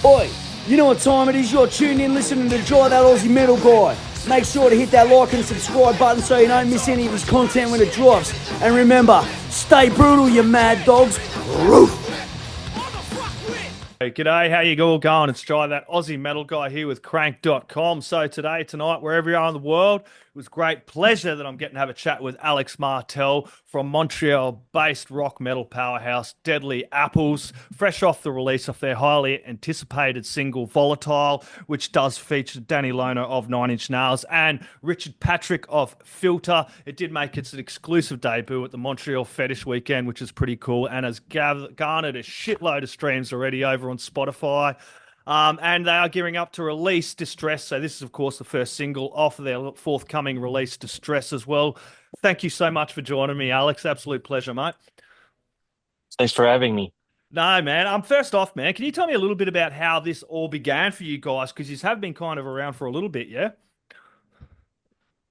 Oi, you know what time it is? You're tuned in listening to Dry That Aussie Metal Guy. Make sure to hit that like and subscribe button so you don't miss any of his content when it drops. And remember, stay brutal, you mad dogs. Roof! Hey, g'day, how you all going? It's Jai, that Aussie metal guy here with crank.com. So tonight, wherever you are in the world, it was great pleasure that I'm getting to have a chat with Alex Martel from Montreal-based rock metal powerhouse Deadly Apples, fresh off the release of their highly anticipated single Volatile, which does feature Danny Lohner of Nine Inch Nails and Richard Patrick of Filter. It did make its exclusive debut at the Montreal Fetish Weekend, which is pretty cool, and has garnered a shitload of streams already over on Spotify. And they are gearing up to release Distress. So, this is, of course, the first single off of their forthcoming release, Distress, as well. Thank you so much for joining me, Alex. Absolute pleasure, mate. Thanks for having me. No, man. First off, man, can you tell me a little bit about how this all began for you guys? Because you have been kind of around for a little bit, yeah?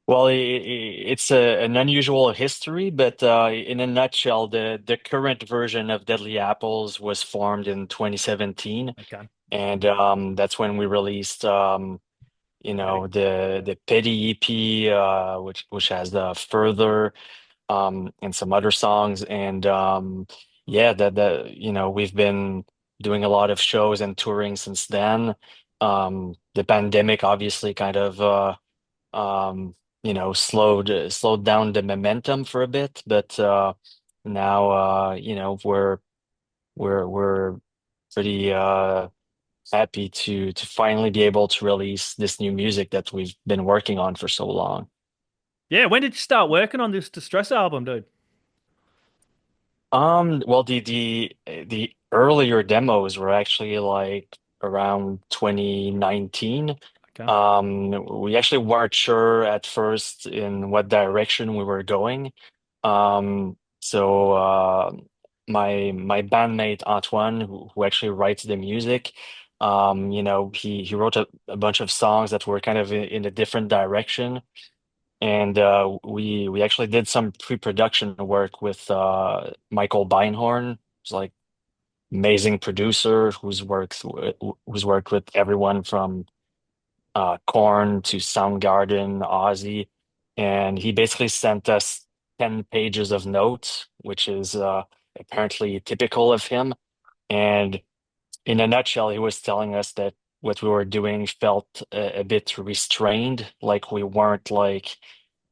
Well, it's an unusual history, but in a nutshell, the current version of Deadly Apples was formed in 2017, Okay. and that's when we released, Petty. the Petty EP, which has the Further, and some other songs, and yeah, we've been doing a lot of shows and touring since then. The pandemic obviously kind of slowed down the momentum for a bit, but now we're pretty happy to finally be able to release this new music that we've been working on for so long. Yeah, when did you start working on this Distress album, dude? Well, the earlier demos were actually like around 2019. Okay. We actually weren't sure at first in what direction we were going. So my bandmate Antoine, who actually writes the music, he wrote a bunch of songs that were kind of in a different direction, and we actually did some pre-production work with Michael Beinhorn, who's like amazing producer who's worked with everyone from Korn to Soundgarden, Aussie, and he basically sent us 10 pages of notes, which is apparently typical of him. And in a nutshell, he was telling us that what we were doing felt a bit restrained, like we weren't like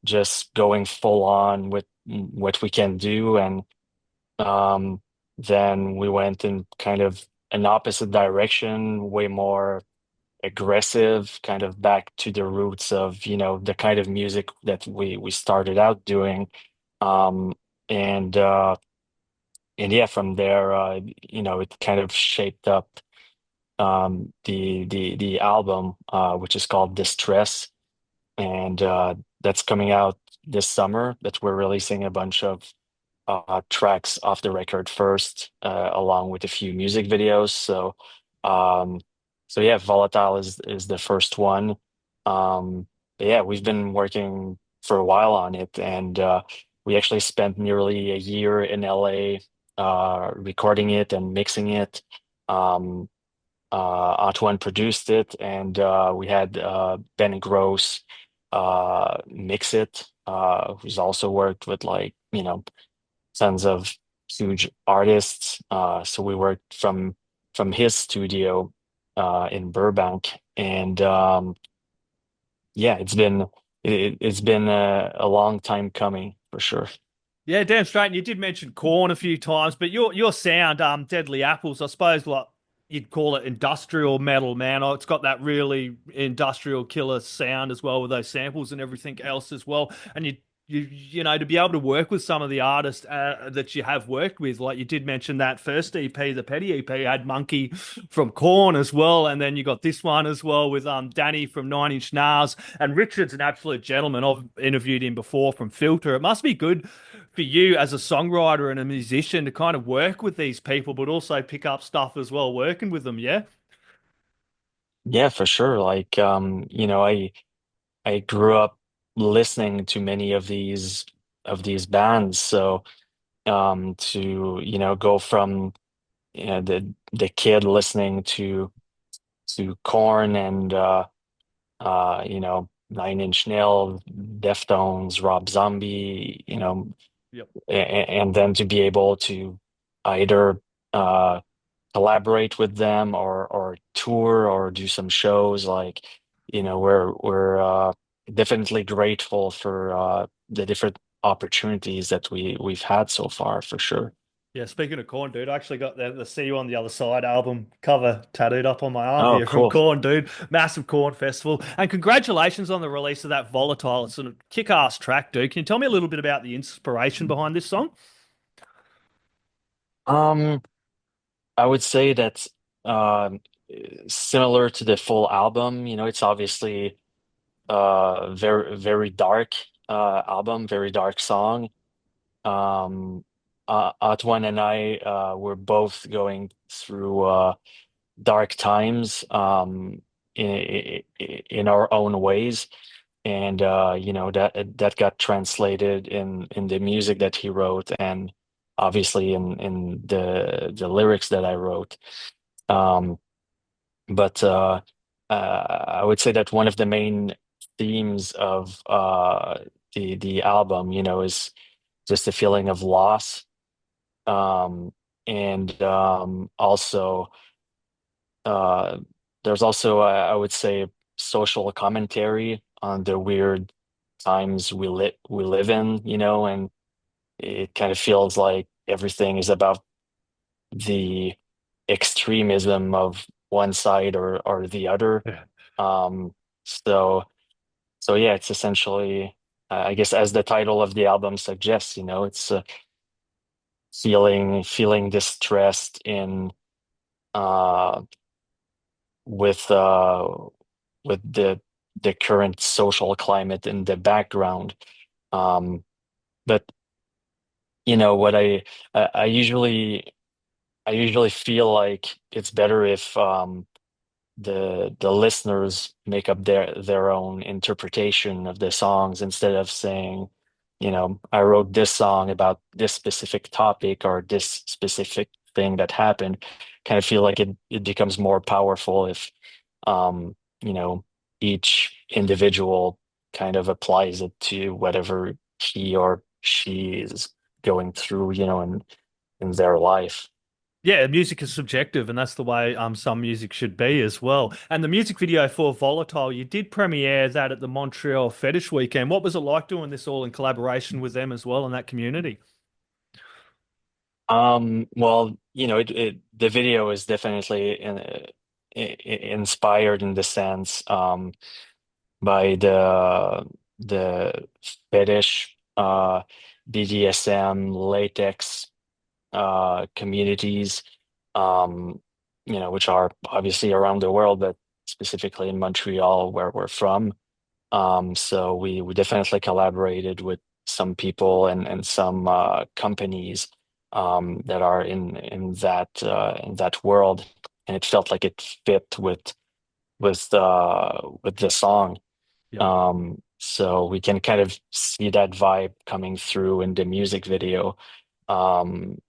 just going full on with what we can do. And um, then we went in kind of an opposite direction, way more aggressive, kind of back to the roots of, the kind of music that we started out doing. Um, and and yeah, from there, it kind of shaped up the album, which is called Distress, and that's coming out this summer. That we're releasing a bunch of tracks off the record first, along with a few music videos. Um, so yeah, Volatile is the first one. But yeah, we've been working for a while on it, and we actually spent nearly a year in LA, recording it and mixing it. Um, Antoine produced it, and we had Ben Gross mix it, who's also worked with like, tons of huge artists. So we worked from his studio in Burbank, and yeah, it's been a long time coming for sure. Yeah, damn straight. And you did mention corn a few times, but your sound, Deadly Apples, I suppose, like you'd call it industrial metal, man. Oh, it's got that really industrial killer sound as well with those samples and everything else as well. And you know, to be able to work with some of the artists that you have worked with, like you did mention that first EP, the Petty EP, had Monkey from Corn as well, and then you got this one as well with Danny from Nine Inch Nails, and Richard's an absolute gentleman. I've interviewed him before from Filter. It must be good for you as a songwriter and a musician to kind of work with these people, but also pick up stuff as well, working with them. Yeah. Yeah, for sure. Like, I grew up listening to many of these bands, so to go from the kid listening to to Korn and Nine Inch Nails, Deftones, Rob Zombie, Yep. and then to be able to either uh, collaborate with them or tour or do some shows, like, we're definitely grateful for the different opportunities that we've had so far, for sure. Yeah, speaking of Corn, dude, I actually got the "See You on the Other Side" album cover tattooed up on my arm Oh, here from cool. Corn, dude. Massive Corn festival, and congratulations on the release of that Volatile. It's a kick-ass track, dude. Can you tell me a little bit about the inspiration behind this song? Um, I would say that um, similar to the full album, it's obviously very very dark album, very dark song. Antoine and I were both going through dark times in our own ways, and that got translated in the music that he wrote, and obviously in the lyrics that I wrote. Um, but I would say that one of the main themes of the album, is just a feeling of loss, and also uh, there's also I would say social commentary on the weird times we live in, and it kind of feels like everything is about the extremism of one side or the other. Yeah. Um, so so yeah, it's essentially, I guess, as the title of the album suggests, it's feeling distressed in uh with uh with the current social climate in the background. But what I usually feel like it's better if the listeners make up their own interpretation of the songs, instead of saying, I wrote this song about this specific topic or this specific thing that happened. Kind of feel like it becomes more powerful if um, you know, each individual kind of applies it to whatever he or she is going through, in their life. Yeah, music is subjective, and that's the way some music should be as well. And the music video for Volatile, you did premiere that at the Montreal Fetish Weekend. What was it like doing this all in collaboration with them as well in that community? Well, the video is definitely inspired in the sense by the fetish, BDSM, latex communities, um, which are obviously around the world, but specifically in Montreal, where we're from. So we definitely collaborated with some people and some companies that are in that world, and it felt like it fit with the song. Yep. So we can kind of see that vibe coming through in the music video, and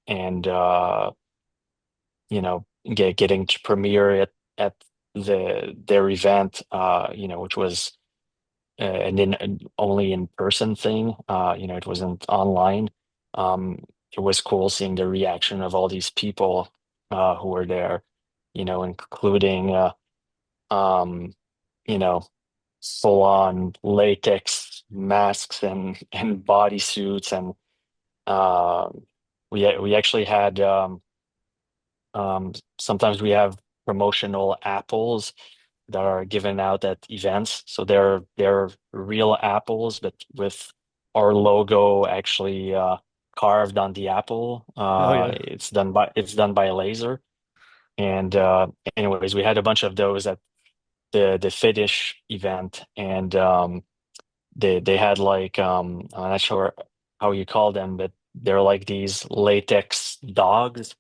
getting to premiere it at their event, which was an only in person thing. It wasn't online. Um, it was cool seeing the reaction of all these people who were there, including um, you know, full on latex masks and bodysuits, and we actually had sometimes we have promotional apples that are given out at events. So they're real apples, but with our logo actually carved on the apple. Oh yeah. It's done by a laser. And anyways, we had a bunch of those at the Fetish event, and they had like, I'm not sure how you call them, but they're like these latex dogs.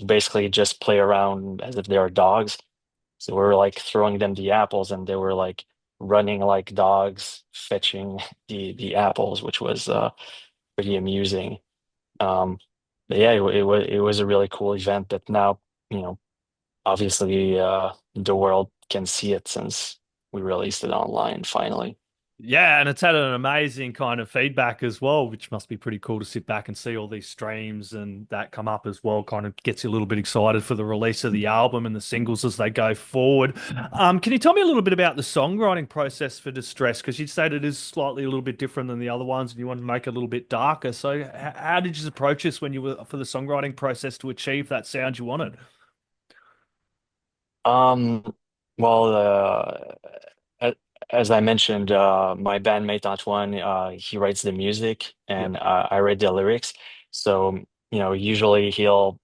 Basically, just play around as if they are dogs. So we were like throwing them the apples, and they were like running like dogs, fetching the apples, which was pretty amusing. Um, but yeah, it was a really cool event that now, you know obviously the world can see it since we released it online finally. Yeah, and it's had an amazing kind of feedback as well, which must be pretty cool to sit back and see all these streams and that come up as well. Kind of gets you a little bit excited for the release of the album and the singles as they go forward. Can you tell me a little bit about the songwriting process for Distress? Because you said it is slightly a little bit different than the other ones, and you want to make it a little bit darker. So, how did you approach this when you were for the songwriting process to achieve that sound you wanted? Um, well, a- as I mentioned, my bandmate Antoine, he writes the music Yep. and I write the lyrics. So, usually he'll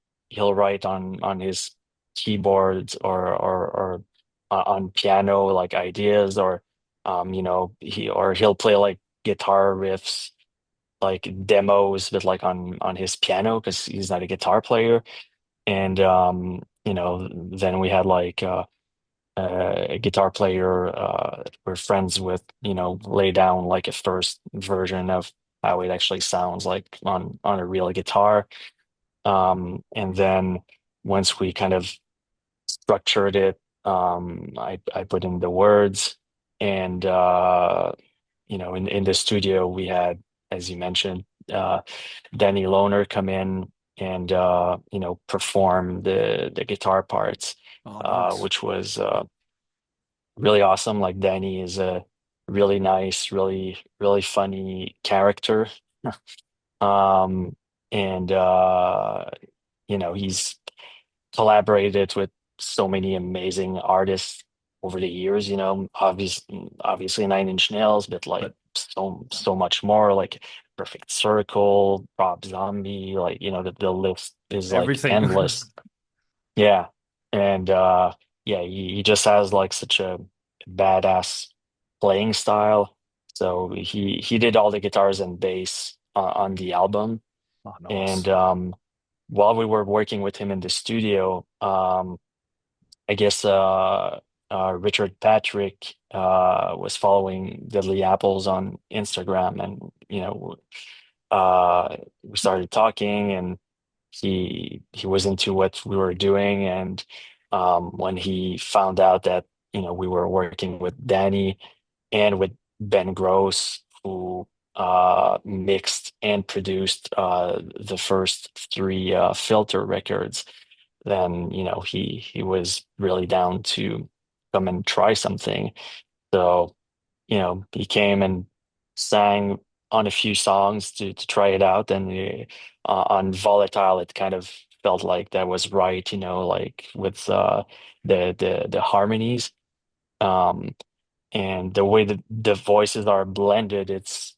write on his keyboards or on piano like ideas or he'll play like guitar riffs like demos but like on his piano because he's not a guitar player. And then we had like a guitar player we're friends with, lay down like a first version of how it actually sounds like on a real guitar. And then once we kind of structured it, I put in the words and in the studio we had, as you mentioned, Danny Lohner come in and perform the guitar parts, Oh, nice. which was really awesome. Like Danny is a really nice, really, really funny character. Um, and he's collaborated with so many amazing artists over the years, obviously Nine Inch Nails, but like But so much more, like Perfect Circle, Rob Zombie, like the list is like everything. endless. Yeah. And yeah, he just has like such a badass playing style. So he did all the guitars and bass on the album. Oh, And nice. while we were working with him in the studio, I guess Richard Patrick was following Deadly Apples on Instagram, and we started talking, and he was into what we were doing, and when he found out that we were working with Danny and with Ben Gross, who mixed and produced the first three Filter records, then he was really down to come and try something. So he came and sang on a few songs to try it out, and on Volatile it kind of felt like that was right, like with the harmonies, um and the way that the voices are blended, it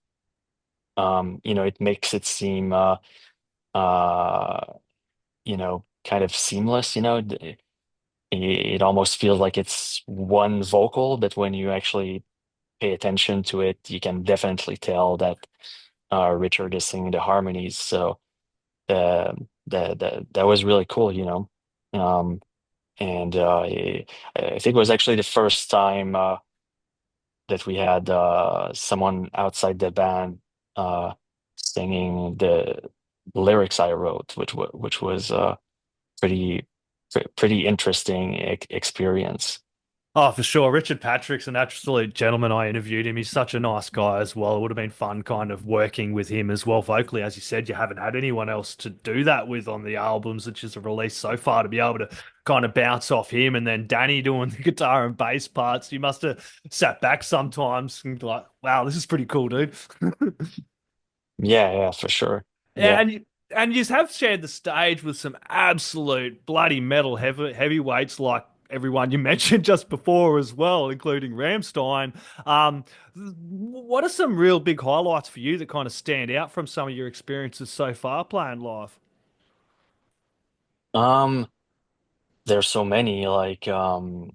makes it seem kind of seamless. It almost feels like it's one vocal, but when you actually pay attention to it, you can definitely tell that Richard is singing the harmonies. So that was really cool, and I think it was actually the first time that we had someone outside the band uh, singing the lyrics I wrote, which was pretty pretty interesting experience. Oh, for sure. Richard Patrick's an absolute gentleman. I interviewed him. He's such a nice guy as well. It would have been fun kind of working with him as well vocally. As you said, you haven't had anyone else to do that with on the albums that you've released so far to be able to kind of bounce off him and then Danny doing the guitar and bass parts. You must have sat back sometimes and be like, wow, this is pretty cool, dude. Yeah, for sure. Yeah, Yeah. and you have shared the stage with some absolute bloody metal heavyweights like everyone you mentioned just before as well, including Ramstein. What are some real big highlights for you that kind of stand out from some of your experiences so far playing live? Um, there's so many like when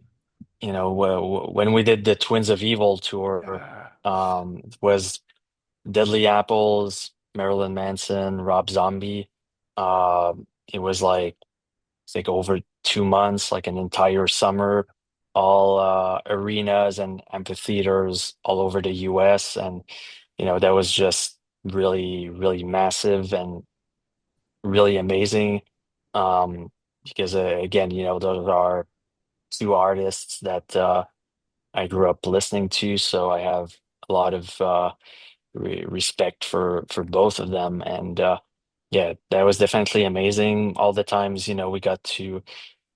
we did the Twins of Evil tour, Yeah. it was Deadly Apples, Marilyn Manson, Rob Zombie. It was like it's like over 2 months, like an entire summer, all arenas and amphitheaters all over the US. And that was just really, really massive and really amazing. Um, because again, those are two artists that I grew up listening to, so I have a lot of respect for both of them. And yeah, that was definitely amazing. All the times, we got to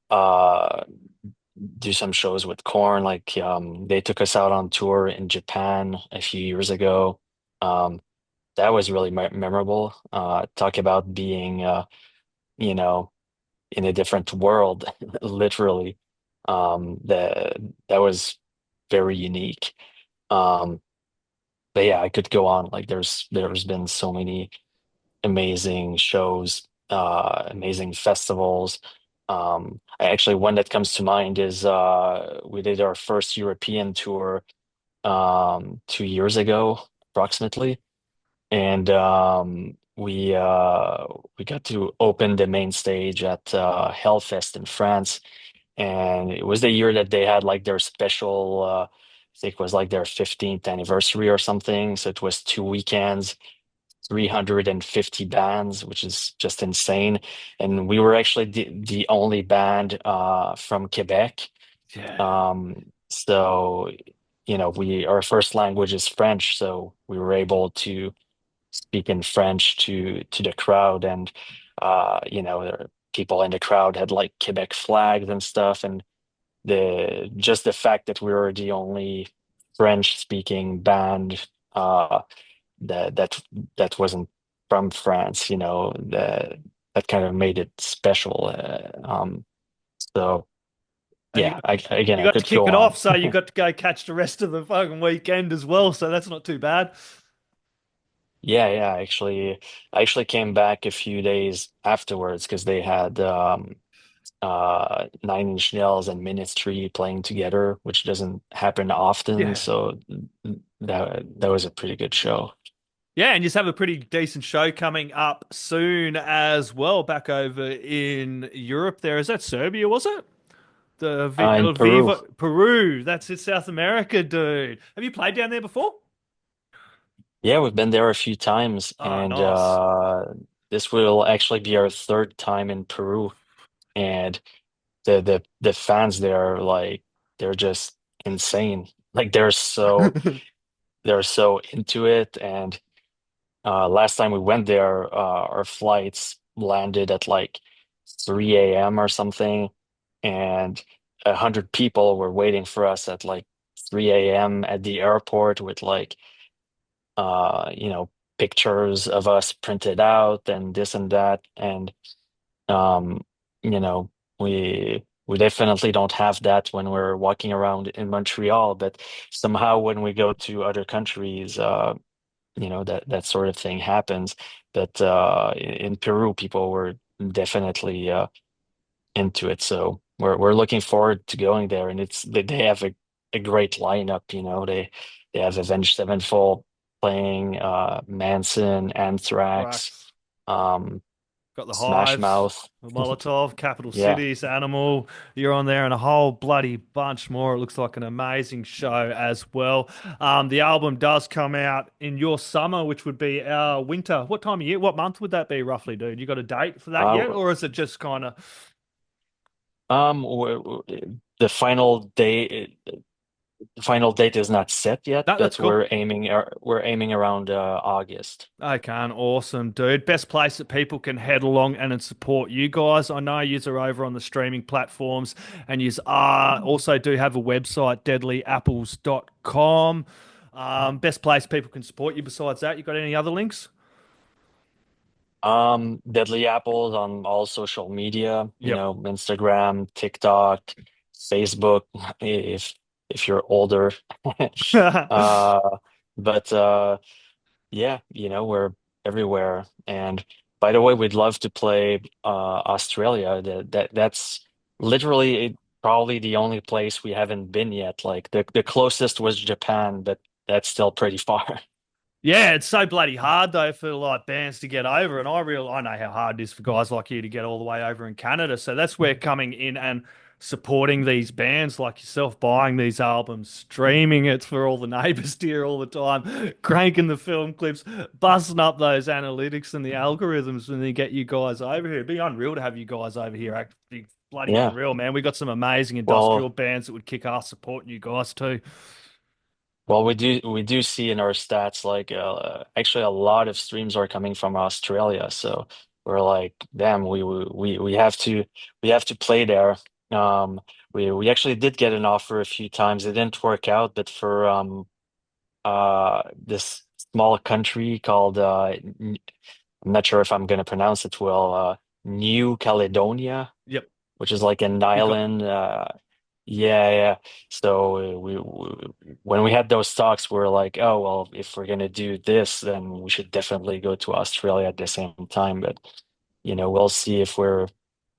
uh do some shows with Korn. Like they took us out on tour in Japan a few years ago. Um, that was really memorable. Talk about being you know, in a different world, literally. That was very unique. Um, but yeah, I could go on. Like there's been so many amazing shows, amazing festivals. Actually, one that comes to mind is we did our first European tour 2 years ago, approximately, and we got to open the main stage at Hellfest in France, and it was the year that they had like their special. I think it was like their 15th anniversary or something. So it was 2 weekends, 350 bands, which is just insane. And we were actually the only band from Quebec. Yeah. So, we our first language is French, so we were able to speak in French to the crowd, and people in the crowd had like Quebec flags and stuff, and the fact that we were the only French speaking band that that that wasn't from France, that kind of made it special. So And yeah, again, you I got to could kick go it on. off, so you got to go catch the rest of the fucking weekend as well. So that's not too bad. Yeah, yeah. I actually came back a few days afterwards because they had Nine Inch Nails and Ministry playing together, which doesn't happen often. Yeah. So that was a pretty good show. Yeah, and you just have a pretty decent show coming up soon as well, back over in Europe there. Is that Serbia, was it? In Peru. Viva Peru. That's it, South America, dude. Have you played down there before? Yeah, we've been there a few times, Oh, and nice. this will actually be our third time in Peru. And the fans there, like, they're just insane. Like they're so into it. And last time we went there, our flights landed at like 3 a.m. or something, and 100 people were waiting for us at like 3 a.m. at the airport with like uh, you know, pictures of us printed out and this and that. And um, you know, we definitely don't have that when we're walking around in Montreal, but somehow when we go to other countries, that sort of thing happens. But in Peru, people were definitely into it. So we're looking forward to going there, and they have a great lineup. They have Avenged Sevenfold playing, Manson, Anthrax, Right. um, Got the Smash Hives, Mouth. the Molotov, Capital Yeah. Cities, Animal. You're on there, and a whole bloody bunch more. It looks like an amazing show as well. The album does come out in your summer, which would be our winter. What time of year? What month would that be roughly, dude? You got a date for that yet, Uh, or is it just kind of? the final date is not set yet, No, that's but cool. we're aiming around August. Okay, awesome, dude. Best place that people can head along and support you guys. I know you are over on the streaming platforms, and you are also do have a website, deadlyapples.com. Best place people can support you besides that. You got any other links? Deadly Apples on all social media, Yep. Instagram, TikTok, Facebook, if you're older. Uh, but yeah, we're everywhere. And by the way, we'd love to play Australia. That's literally probably the only place we haven't been yet. Like the closest was Japan, but that's still pretty far. Yeah, it's so bloody hard though for like bands to get over, and I know how hard it is for guys like you to get all the way over in Canada. So that's where coming in and supporting these bands like yourself, buying these albums, streaming it for all the neighbors to hear all the time, cranking the film clips, busting up those analytics and the algorithms when they get you guys over here. It'd be unreal to have you guys over here. Actually, bloody Yeah. unreal, man. We got some amazing industrial Well, bands that would kick ass supporting you guys too. well, we do see in our stats like actually a lot of streams are coming from Australia. So we're like, damn, we have to play there. We actually did get an offer a few times. It didn't work out, but for this small country called I'm not sure if I'm gonna pronounce it well, New Caledonia, Yep, which is like an you got island. Yeah, yeah. So when we had those talks, we were like, oh, well, if we're gonna do this, then we should definitely go to Australia at the same time. But we'll see if we're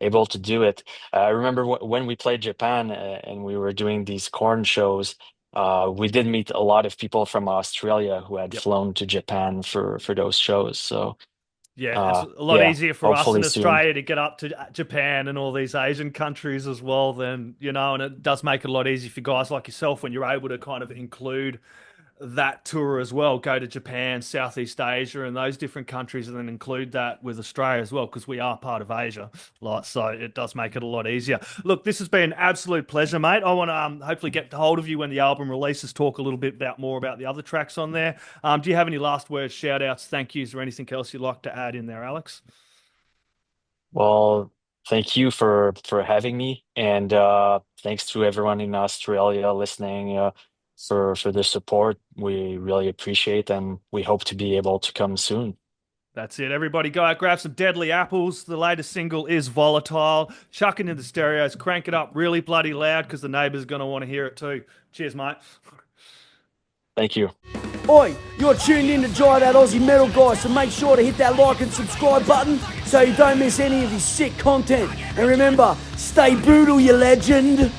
able to do it. I remember when we played Japan and we were doing these corn shows. We did meet a lot of people from Australia who had yep. flown to Japan for those shows. So Yeah, it's a lot yeah, easier for us hopefully in soon. Australia to get up to Japan and all these Asian countries as well, then, and it does make it a lot easier for guys like yourself when you're able to kind of include that tour as well, go to Japan, Southeast Asia, and those different countries, and then include that with Australia as well, because we are part of Asia. Like, so it does make it a lot easier. Look, this has been an absolute pleasure, mate. I want to hopefully get hold of you when the album releases, talk a little bit more about the other tracks on there. Do you have any last words, shout outs, thank yous, or anything else you'd like to add in there, Alex? Well, thank you for having me, and thanks to everyone in Australia listening for the support. We really appreciate, and we hope to be able to come soon. That's it. Everybody go out, grab some Deadly Apples. The latest single is Volatile. Chuck it in the stereos, crank it up really bloody loud because the neighbours are going to want to hear it too. Cheers, mate. Thank you. Oi, you're tuned in to Jai That Aussie Metal Guy, so make sure to hit that like and subscribe button so you don't miss any of his sick content. And remember, stay brutal, you legend.